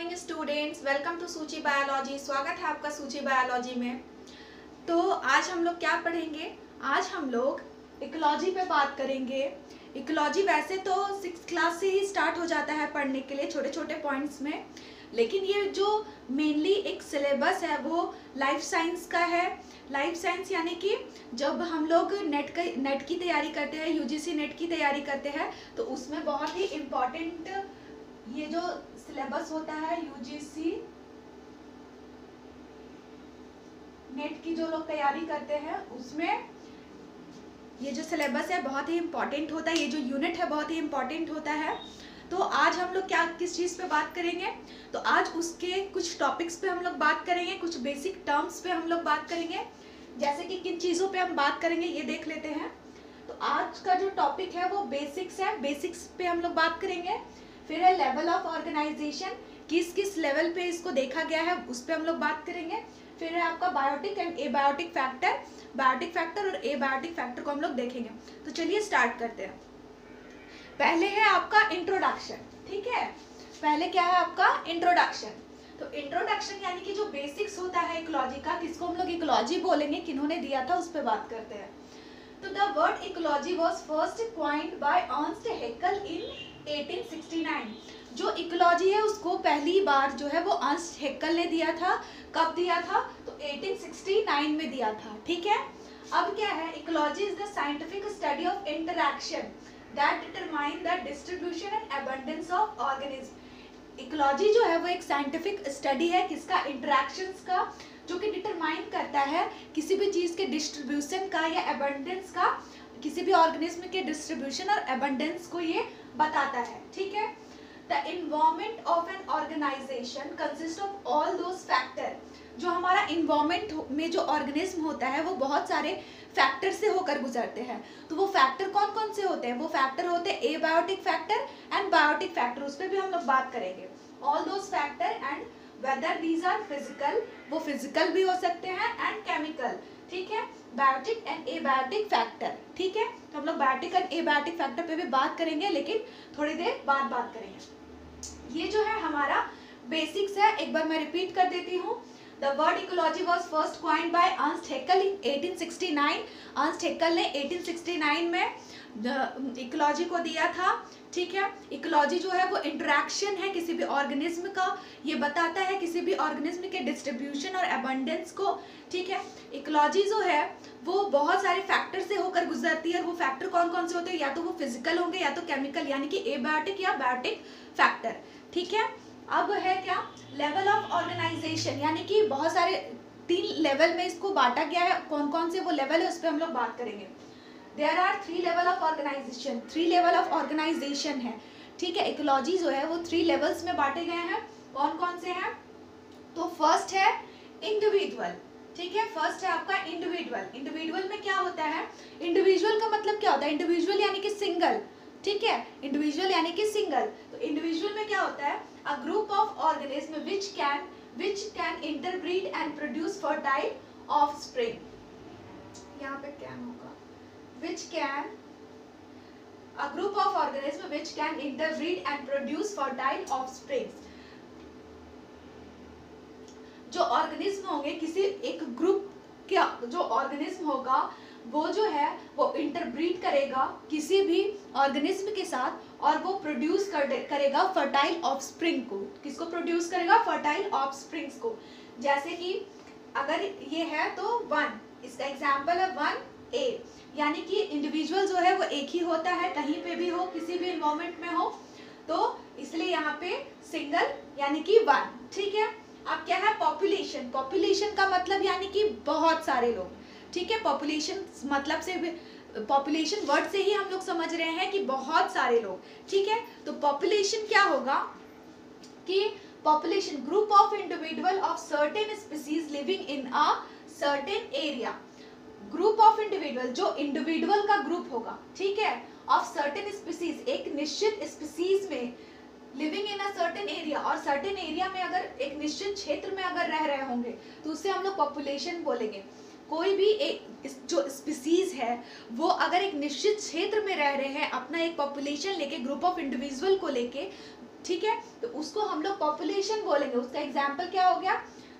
Morning students, welcome to सूची biology. स्वागत है आपका सूची बायोलॉजी में। तो आज हम लोग क्या पढ़ेंगे? आज हम लोग इकोलॉजी पे बात करेंगे। इकोलॉजी वैसे तो 6th क्लास से ही स्टार्ट हो जाता है पढ़ने के लिए छोटे छोटे पॉइंट्स में, लेकिन ये जो मेनली एक सिलेबस है वो लाइफ साइंस का है। लाइफ साइंस यानी कि जब हम लोग नेट की तैयारी करते हैं, यूजीसी नेट की तैयारी करते हैं, तो उसमें बहुत ही इम्पॉर्टेंट ये जो सिलेबस होता है यूजीसी नेट की जो लोग तैयारी करते हैं उसमें ये जो सिलेबस है बहुत ही इम्पॉर्टेंट होता है। ये जो यूनिट है बहुत ही इम्पॉर्टेंट होता है। तो आज हम लोग किस चीज़ पे बात करेंगे? तो आज उसके कुछ टॉपिक्स पे हम लोग बात करेंगे, कुछ बेसिक टर्म्स पे हम लोग बात करेंगे। जैसे कि किन चीज़ों पे हम बात करेंगे ये देख लेते हैं। तो आज का जो टॉपिक है वो बेसिक्स है। बेसिक्स पे हम लोग बात करेंगे। फिर है लेवल ऑफ ऑर्गेनाइजेशन, किस किस लेवल पे इसको देखा गया है उस पर हम लोग बात करेंगे। फिर है आपका biotic and abiotic factor, biotic factor और एबायोटिक फैक्टर को हम लोग देखेंगे। तो चलिए स्टार्ट करते हैं। पहले है आपका इंट्रोडक्शन, ठीक है। पहले क्या है आपका इंट्रोडक्शन। तो इंट्रोडक्शन यानी कि जो बेसिक्स होता है इकोलॉजी का, किसको हम लोग इकोलॉजी बोलेंगे, किन्होंने दिया था उस पर बात करते हैं। तो the word ecology was first coined by Ernst Haeckel in 1869। जो इकोलॉजी है उसको पहली बार जो है वो अर्नस्ट हैकेल ने दिया था। कब दिया था? तो 1869 में दिया था, ठीक है। अब क्या है? Ecology is the scientific study of interaction that determine the distribution and abundance of organism. Ecology जो है वो एक साइंटिफिक स्टडी है किसका? इंटरैक्शंस का, जो कि डिटरमाइन करता है किसी भी चीज के डिस्ट्रीब्यूशन का या अबंडेंस का, किसी भी ऑर्गेनिज्म के डिस्ट्रीब्यूशन और अबंडेंस को ये बताता है, ठीक है। The environment of an organisation consist of all those factor. जो हमारा इन्वायरमेंट में जो ऑर्गेनिज्म होता है वो बहुत सारे फैक्टर से होकर गुजरते हैं। तो वो फैक्टर कौन कौन से होते हैं? वो फैक्टर होते हैं abiotic factor and biotic factor, उस पर भी हम लोग बात करेंगे। All those factor and whether these are physical, वो फिजिकल भी हो सकते हैं एंड केमिकल, ठीक है। बायोटिक एंड एबायोटिक फैक्टर, ठीक है। तो हम लोग बायोटिक एंड एबायोटिक फैक्टर पे भी बात करेंगे, लेकिन थोड़ी देर बाद बात करेंगे। ये जो है हमारा बेसिक्स है, एक बार मैं रिपीट कर देती हूँ। The word ecology was first coined by Ernst Haeckel in 1869। Ernst Haeckel ने 1869 में इकोलॉजी को दिया था, ठीक है। इकोलॉजी जो है वो इंटरैक्शन है किसी भी ऑर्गेनिज्म का, ये बताता है किसी भी ऑर्गेनिज्म के डिस्ट्रीब्यूशन और अबंडेंस को, ठीक है। इकोलॉजी जो है वो बहुत सारे फैक्टर से होकर गुजरती है। वो फैक्टर कौन कौन से होते हैं? या तो वो फिजिकल होंगे या तो केमिकल, यानी कि एबायोटिक या बायोटिक फैक्टर, ठीक है। अब है क्या? लेवल ऑफ ऑर्गेनाइजेशन, यानी कि बहुत सारे 3 लेवल में इसको बांटा गया है। कौन कौन से वो लेवल है उस पर हम लोग बात करेंगे। There are 3 level of organisation, 3 level of organisation है, ठीक है। इकोलॉजी जो है वो 3 लेवल्स में बांटे गए हैं। कौन कौन से हैं? तो फर्स्ट है इंडिविजुअल, ठीक है। फर्स्ट है आपका इंडिविजुअल। इंडिविजुअल में क्या होता है? इंडिविजुअल का मतलब क्या होता है? इंडिविजुअल यानी कि सिंगल, ठीक है। इंडिविजुअल यानी कि सिंगल। तो इंडिविजुअल में क्या होता है? A group of organism which can interbreed and produce fertile offspring। यहाँ पे क्या होगा? A group of organism which can interbreed and produce fertile offspring। जो ऑर्गेनिज्म होंगे, किसी एक ग्रुप का जो ऑर्गेनिज्म होगा वो जो है वो इंटरब्रीड करेगा किसी भी ऑर्गेनिज्म के साथ और वो प्रोड्यूस करेगा फर्टाइल ऑफस्प्रिंग को। किसको प्रोड्यूस करेगा? फर्टाइल ऑफस्प्रिंग्स को। जैसे कि अगर ये है तो 1, इसका एग्जांपल है 1A, यानी कि इंडिविजुअल जो है वो एक ही होता है, कहीं पे भी हो, किसी भी एनवायरनमेंट में हो, तो इसलिए यहाँ पे सिंगल यानी कि 1, ठीक है। अब क्या है? पॉपुलेशन। पॉपुलेशन का मतलब यानी कि बहुत सारे लोग, ठीक है। पॉपुलेशन मतलब से, पॉपुलेशन वर्ड से ही हम लोग समझ रहे हैं कि बहुत सारे लोग, ठीक है। तो पॉपुलेशन क्या होगा कि population group of individual of certain species living in a certain area. Group of individual, जो इंडिविजुअल का ग्रुप होगा, ठीक है, ऑफ सर्टेन स्पीसीज, एक निश्चित स्पीसीज में, living in a certain area, और सर्टेन एरिया में अगर एक निश्चित क्षेत्र में अगर रह रहे होंगे तो उससे हम लोग पॉपुलेशन बोलेंगे। कोई भी एक जो स्पीसीज है वो अगर एक निश्चित क्षेत्र में रह रहे हैं, अपना एक पॉपुलेशन लेके, ग्रुप ऑफ इंडिविजुअल को लेके, ठीक है, तो उसको हम लोग पॉपुलेशन बोलेंगे। उसका एग्जाम्पल क्या हो गया,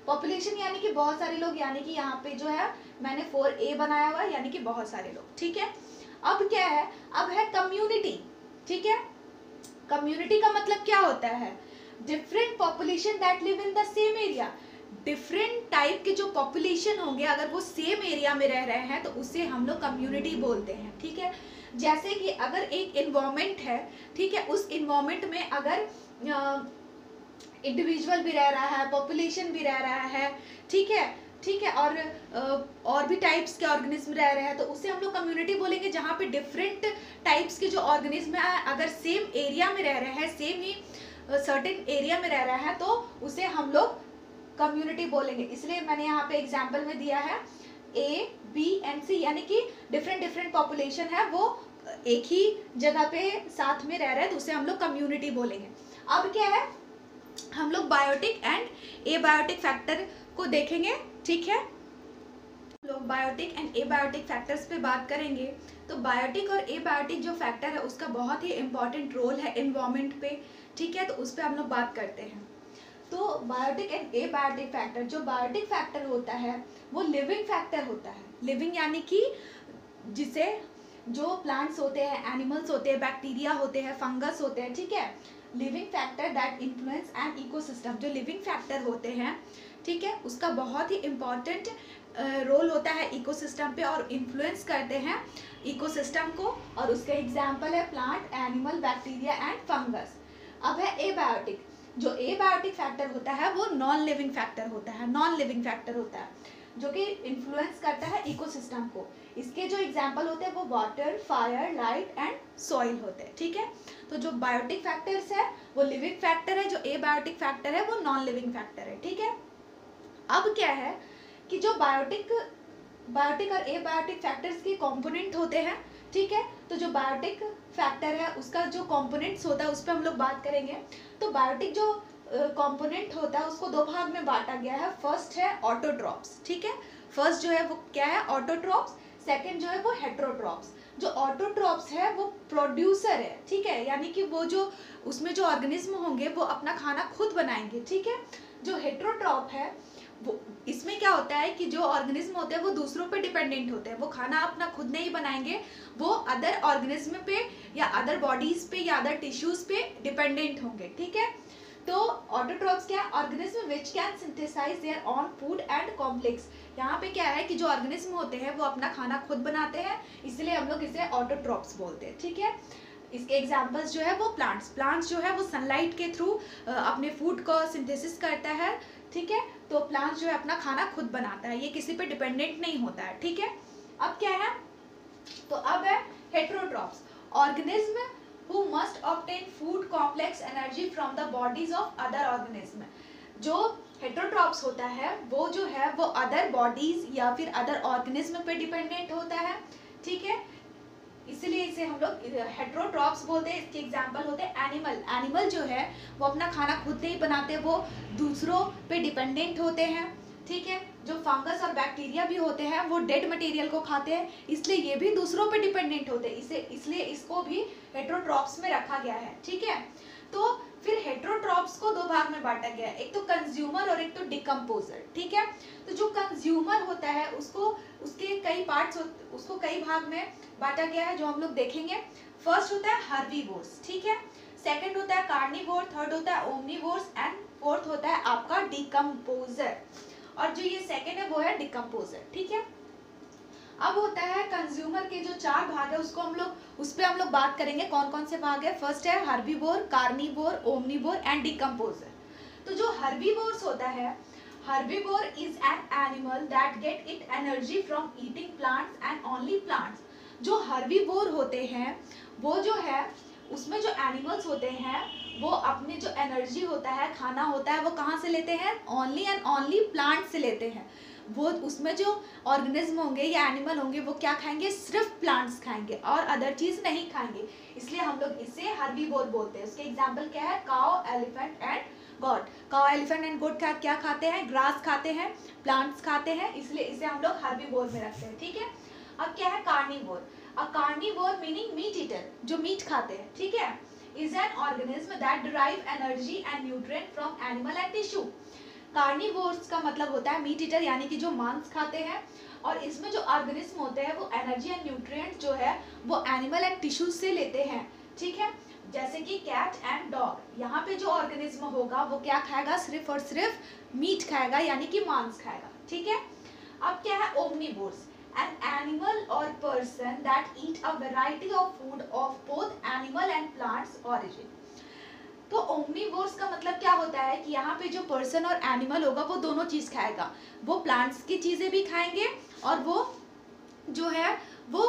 पॉपुलेशन यानी कि बहुत सारे लोग, यानी कि यहाँ पे जो है मैंने 4a बनाया हुआ है, यानी कि बहुत सारे लोग, ठीक है। अब क्या है, अब है कम्युनिटी, ठीक है। कम्युनिटी का मतलब क्या होता है, different population that live in the same area. Different type के जो पॉपुलेशन होंगे अगर वो सेम एरिया में रह रहे हैं तो उसे हम लोग कम्युनिटी बोलते हैं, ठीक है। जैसे कि अगर एक इन्वायरमेंट है, ठीक है, उस इन्वायरमेंट में अगर इंडिविजुअल भी रह रहा है, पॉपुलेशन भी रह रहा है, ठीक है, ठीक है, और भी टाइप्स के ऑर्गेनिज्म रह रहे हैं तो उसे हम लोग कम्युनिटी बोलेंगे। जहाँ पे डिफरेंट टाइप्स के जो ऑर्गेनिज्म है अगर सेम एरिया में रह रहे हैं, सेम ही सर्टेन एरिया में रह रहा है तो उसे हम लोग कम्युनिटी बोलेंगे। इसलिए मैंने यहाँ पे एग्जाम्पल में दिया है A, B and C, यानी कि डिफरेंट पॉपुलेशन है वो एक ही जगह पे साथ में रह रहे हैं तो उसे हम लोग कम्युनिटी बोलेंगे। अब क्या है, हम लोग बायोटिक एंड एबायोटिक फैक्टर को देखेंगे, ठीक है। लोग बायोटिक एंड एबायोटिक फैक्टर्स पे बात करेंगे तो बायोटिक और एबायोटिक जो फैक्टर है उसका बहुत ही इंपॉर्टेंट रोल है एनवायरनमेंट पे, ठीक है, तो उस पर हम लोग बात करते हैं। तो बायोटिक एंड एबायोटिक फैक्टर, जो बायोटिक फैक्टर होता है वो लिविंग फैक्टर होता है। लिविंग यानी कि जिसे जो प्लांट्स होते हैं, एनिमल्स होते हैं, बैक्टीरिया होते हैं, फंगस होते हैं, ठीक है, living factor that influence an ecosystem. जो लिविंग फैक्टर होते हैं, ठीक है, उसका बहुत ही इम्पॉर्टेंट रोल होता है इकोसिस्टम पे और इन्फ्लुएंस करते हैं इकोसिस्टम को। और उसके एग्जाम्पल है plant, animal, bacteria and fungus. अब है एबायोटिक, जो एबायोटिक फैक्टर होता है वो नॉन लिविंग फैक्टर होता है, नॉन लिविंग फैक्टर होता है जो कि इन्फ्लुएंस करता है इकोसिस्टम को। इसके जो एग्जाम्पल होते हैं वो water, fire, light and soil होते हैं, ठीक है। तो जो बायोटिक फैक्टर्स है वो लिविंग फैक्टर है, जो एबायोटिक फैक्टर है वो नॉन लिविंग फैक्टर है, ठीक है। अब क्या है कि जो बायोटिक और एबायोटिक फैक्टर्स के कंपोनेंट होते हैं, ठीक है, तो जो बायोटिक फैक्टर है उसका जो कंपोनेंट्स होता है उस पर हम लोग बात करेंगे। तो बायोटिक जो कंपोनेंट होता है उसको दो भाग में बांटा गया है। फर्स्ट है ऑटोट्रॉप्स, ठीक है, फर्स्ट जो है वो क्या है, ऑटोट्रॉप्स। सेकंड जो है वो हेट्रोट्रॉप्स। जो ऑटोट्रॉप्स है वो प्रोड्यूसर है, ठीक है, यानी कि वो जो उसमें जो ऑर्गेनिज्म होंगे वो अपना खाना खुद बनाएंगे, ठीक है। जो हेट्रोट्रॉप है वो, इसमें क्या होता है कि जो ऑर्गेनिज्म होते हैं वो दूसरों पे डिपेंडेंट होते हैं, वो खाना अपना खुद नहीं बनाएंगे, वो अदर ऑर्गेनिज्म पे या अदर बॉडीज पे या अदर टिश्यूज पे डिपेंडेंट होंगे, ठीक है। तो ऑटोट्रॉप्स क्या है, organism which can synthesise their own food and complex. यहाँ पे क्या है कि जो ऑर्गेनिज्म होते हैं वो अपना खाना खुद बनाते हैं, इसलिए हम लोग इसे ऑटोट्रॉप्स बोलते हैं, ठीक है। इसके एग्जाम्पल्स जो है वो प्लांट्स जो है वो सनलाइट के थ्रू अपने फूड को सिंथेसिस करता है, ठीक है। तो प्लांट्स जो है अपना खाना खुद बनाता है, ये किसी पे डिपेंडेंट नहीं होता है, ठीक है। अब क्या है, तो अब है heterotrophs, organism who must obtain food complex energy from the bodies of other organism। जो हेट्रोट्रॉप्स होता है वो जो है वो अदर बॉडीज या फिर अदर ऑर्गेनिज्म पे डिपेंडेंट होता है, ठीक है, इसलिए इसे हम लोग हेट्रोट्रॉप्स बोलते हैं। इसके एग्जांपल होते हैं एनिमल जो है वो अपना खाना खुद नहीं बनाते, वो दूसरों पे डिपेंडेंट होते हैं, ठीक है। जो फंगस और बैक्टीरिया भी होते हैं वो डेड मटेरियल को खाते हैं, इसलिए ये भी दूसरों पे डिपेंडेंट होते हैं, इसलिए इसको भी हेट्रोट्रॉप्स में रखा गया है, ठीक है। तो फिर हेट्रोट्रॉप्स को दो भाग में बांटा गया है, एक तो कंज्यूमर और एक तो डिकम्पोजर, ठीक है। तो जो कंज्यूमर होता है उसके कई पार्ट्स, उसको कई भाग में बांटा गया है जो हम लोग देखेंगे। फर्स्ट होता है हर्बीवोर्स, ठीक है, सेकंड होता है कार्निवोर, थर्ड होता है ओमनीवोर्स एंड फोर्थ होता है आपका डिकम्पोजर। और जो ये सेकंड है वो है डिकम्पोजर, ठीक है। अब होता है कंज्यूमर के जो चार भाग है उसको हम लोग उस पर हम लोग बात करेंगे कौन कौन से भाग है। फर्स्ट है herbivore, carnivore, omnivore and decomposer. तो जो हर्बीवोर्स होता है, herbivore is an animal that get it energy from eating plants and only plants. जो हर्बीवोर होते हैं वो जो है उसमें जो एनिमल्स होते हैं वो अपने जो एनर्जी होता है, खाना होता है, वो कहाँ से लेते हैं, ओनली एंड ओनली प्लांट से लेते हैं। वो उसमें जो ऑर्गेनिज्म होंगे या एनिमल होंगे वो क्या खाएंगे, सिर्फ प्लांट्स खाएंगे और अदर चीज नहीं खाएंगे, इसलिए हम लोग इसे हर्बीवोर बोलते हैं। उसके एग्जाम्पल क्या है, cow, elephant and goat. Cow, elephant and goat क्या खाते हैं, ग्रास खाते हैं, प्लांट्स खाते हैं, इसलिए इसे हम लोग हर्बीवोर में रखते हैं, ठीक है। अब क्या है carnivore. A carnivore meaning meat eater, जो मीट खाते हैं, ठीक है। is an organism that derive energy and nutrient from animal and tissue. Carnivores का मतलब होता है मीट ईटर, यानी कि जो मांस खाते हैं, और इसमें जो ऑर्गेनिज्म होते हैं वो एनर्जी एंड न्यूट्रिएंट जो है वो एनिमल एंड टिश्यू से लेते हैं, ठीक है। जैसे कि कैट एंड डॉग, यहाँ पे जो ऑर्गेनिज्म होगा वो क्या खाएगा, सिर्फ और सिर्फ मीट खाएगा, यानी कि मांस खाएगा, ठीक है। अब क्या है omnivores, an animal or person that eat a variety of food of both animal and plants origin. तो ओमनिवोर्स का मतलब क्या होता है कि यहाँ पे जो पर्सन और एनिमल होगा वो दोनों चीज खाएगा, वो प्लांट्स की चीजें भी खाएंगे और वो जो है वो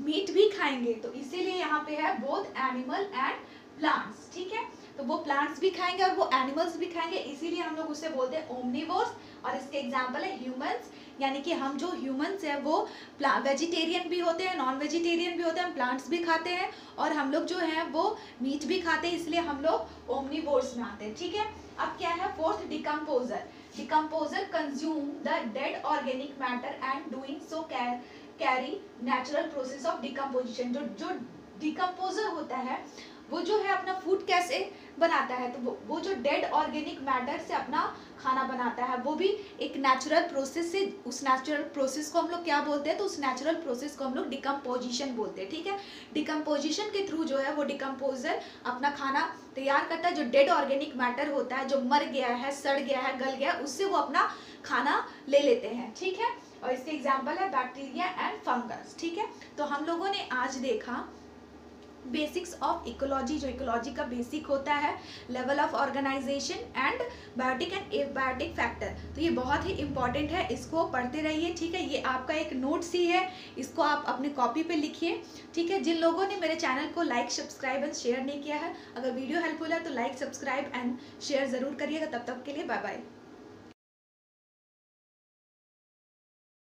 मीट भी खाएंगे, तो इसीलिए यहाँ पे है बोथ एनिमल एंड प्लांट्स, ठीक है। तो वो प्लांट्स भी खाएंगे और वो एनिमल्स भी खाएंगे, इसीलिए हम लोग उसे बोलते हैं ओमनिवोर्स। और इसके एग्जांपल है ह्यूमंस, यानी कि हम जो ह्यूमंस हैं वो वेजिटेरियन भी होते हैं, नॉन वेजिटेरियन भी होते हैं, हम प्लांट्स भी खाते हैं और हम लोग जो हैं वो मीट भी खाते हैं, इसलिए हम लोग ओमनिवोर्स में आते हैं, ठीक है। अब क्या है fourth, decomposer. Decomposer consume the dead organic matter and doing so carry natural process of decomposition. जो डिकम्पोजर होता है वो जो है अपना फूड कैसे बनाता है, तो वो जो डेड ऑर्गेनिक मैटर से अपना खाना बनाता है, वो भी एक नेचुरल प्रोसेस से, उस नेचुरल प्रोसेस को हम लोग क्या बोलते हैं, तो उस नेचुरल प्रोसेस को हम लोग डिकम्पोजिशन बोलते हैं, ठीक है। डिकम्पोजिशन के थ्रू जो है वो डिकम्पोजर अपना खाना तैयार करता है, जो डेड ऑर्गेनिक मैटर होता है, जो मर गया है, सड़ गया है, गल गया है, उससे वो अपना खाना ले लेते हैं, ठीक है। और इसके एग्जाम्पल है बैक्टीरिया एंड फंगस, ठीक है। तो हम लोगों ने आज देखा बेसिक्स ऑफ इकोलॉजी, जो इकोलॉजी का बेसिक होता है, level of organisation and biotic and abiotic factor. तो ये बहुत ही इंपॉर्टेंट है, इसको पढ़ते रहिए, ठीक है। ये आपका एक नोट्स ही है, इसको आप अपने कॉपी पे लिखिए, ठीक है। जिन लोगों ने मेरे चैनल को लाइक, सब्सक्राइब एंड शेयर नहीं किया है, अगर वीडियो हेल्पफुल है तो लाइक, सब्सक्राइब एंड शेयर ज़रूर करिएगा। तब तक के लिए बाय बाय।